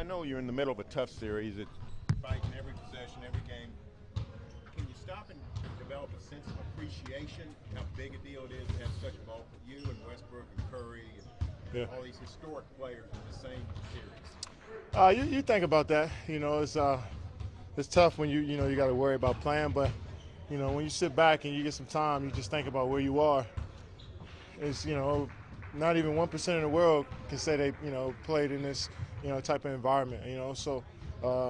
I know you're in the middle of a tough series. It's fighting every possession, every game. Can you stop and develop a sense of appreciation, how big a deal it is to have such a ball for you and Westbrook and Curry and all these historic players in the same series? You think about that. It's tough when you got to worry about playing, but when you sit back and you get some time, you just think about where you are. It's not even 1% of the world can say they played in this type of environment. So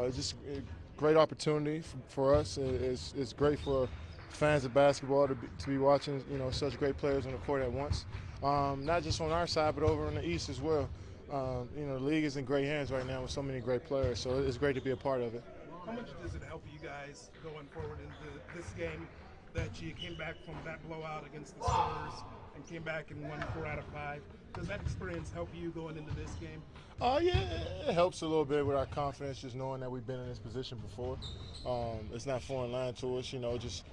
it's just a great opportunity for us. It's great for fans of basketball to be watching such great players on the court at once. Not just on our side, but over in the East as well. The league is in great hands right now with so many great players, so it's great to be a part of it. How much does it help you guys going forward into this game that you came back from that blowout against the Spurs and came back and won 4 out of 5? Does that experience help you going into this game? Yeah, it helps a little bit with our confidence, just knowing that we've been in this position before. It's not foreign land to us, just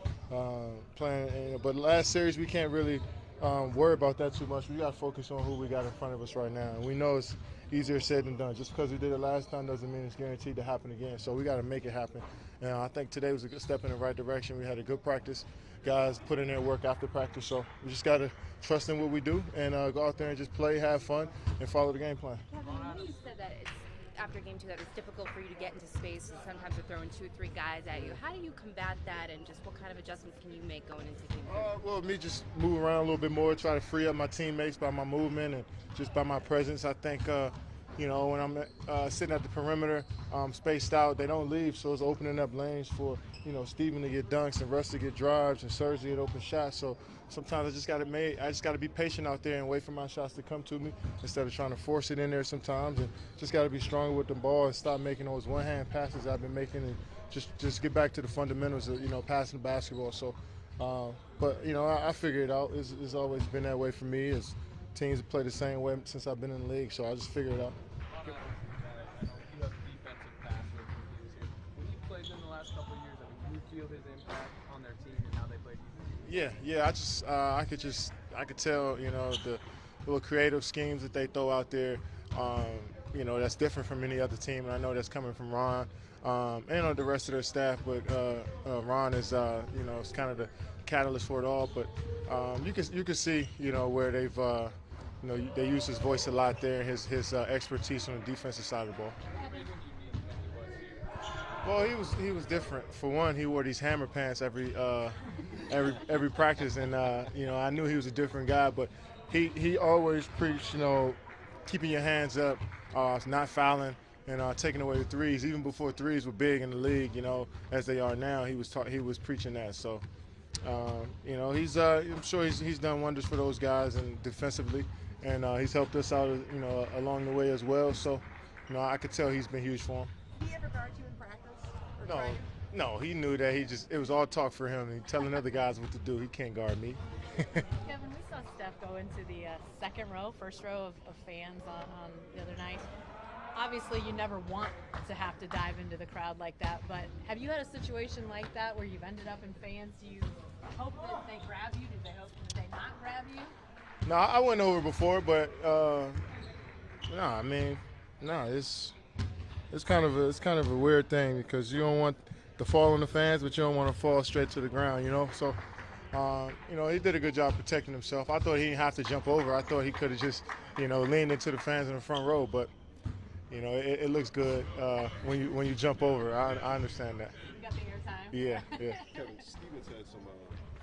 playing. But last series, we can't really worry about that too much. We got to focus on who we got in front of us right now. And we know it's easier said than done. Just because we did it last time doesn't mean it's guaranteed to happen again. So we got to make it happen. And I think today was a good step in the right direction. We had a good practice. Guys put in their work after practice. So we just got to trust in what we do and go out there and just play, have fun, and follow the game plan. Kevin, I know you said that after game 2 that it's difficult for you to get into space and sometimes they're throwing 2 or 3 guys at you. How do you combat that, and just what kind of adjustments can you make going into game 3? Well, me just move around a little bit more, try to free up my teammates by my movement and just by my presence. I think, when I'm sitting at the perimeter, spaced out, they don't leave, so it's opening up lanes for, Steven to get dunks and Russ to get drives and Serge to get open shots. So sometimes I just got to be patient out there and wait for my shots to come to me instead of trying to force it in there sometimes, and just got to be stronger with the ball and stop making those one-hand passes I've been making and just get back to the fundamentals of, passing the basketball. So, I figure it out. It's always been that way for me. As teams have played the same way since I've been in the league, so I just figure it out. You have defensive passer here. When you played in the last couple of years, do you feel his impact on their team and how they play defense? Yeah. I could tell, the little creative schemes that they throw out there, that's different from any other team. And I know that's coming from Ron and the rest of their staff. But Ron is, is kind of the catalyst for it all. But you can see, where they've. They use his voice a lot there, his expertise on the defensive side of the ball. Well, he was different. For one, he wore these hammer pants every practice, and I knew he was a different guy. But he always preached, keeping your hands up, not fouling, and taking away the threes. Even before threes were big in the league, as they are now, he was preaching that. So, I'm sure he's done wonders for those guys and defensively. And he's helped us out, along the way as well. So, I could tell he's been huge for him. Did he ever guard you in practice? No, he knew that. It was all talk for him. He telling other guys what to do. He can't guard me. Kevin, we saw Steph go into the first row of fans on the other night. Obviously, you never want to have to dive into the crowd like that, but have you had a situation like that where you've ended up in fans? Do you hope that they grab you? Did they hope that they not grab you? No, I went over before, but it's kind of a weird thing because you don't want to fall on the fans, but you don't want to fall straight to the ground, So, he did a good job protecting himself. I thought he didn't have to jump over. I thought he could have just, leaned into the fans in the front row, but it looks good when you jump over. I understand that. You got the airtime. Yeah. Kevin, Stevens had some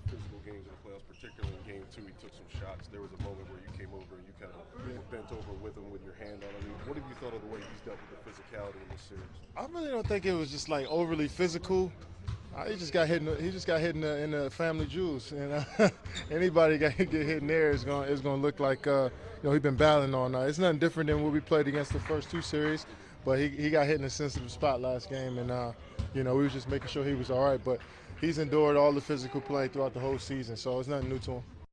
physical games in the playoffs, particularly in Game 2. He took some shots. There was a moment where you came over and you kind of bent over with him with your hand on him. What have you thought of the way he's dealt with the physicality in this series? I really don't think it was just like overly physical. He just got hit. In the family jewels, and anybody get hit in there is going to look like he's been battling all night. It's nothing different than what we played against the first 2 series, but he got hit in a sensitive spot last game, and we were just making sure he was all right. But he's endured all the physical play throughout the whole season, so it's nothing new to him.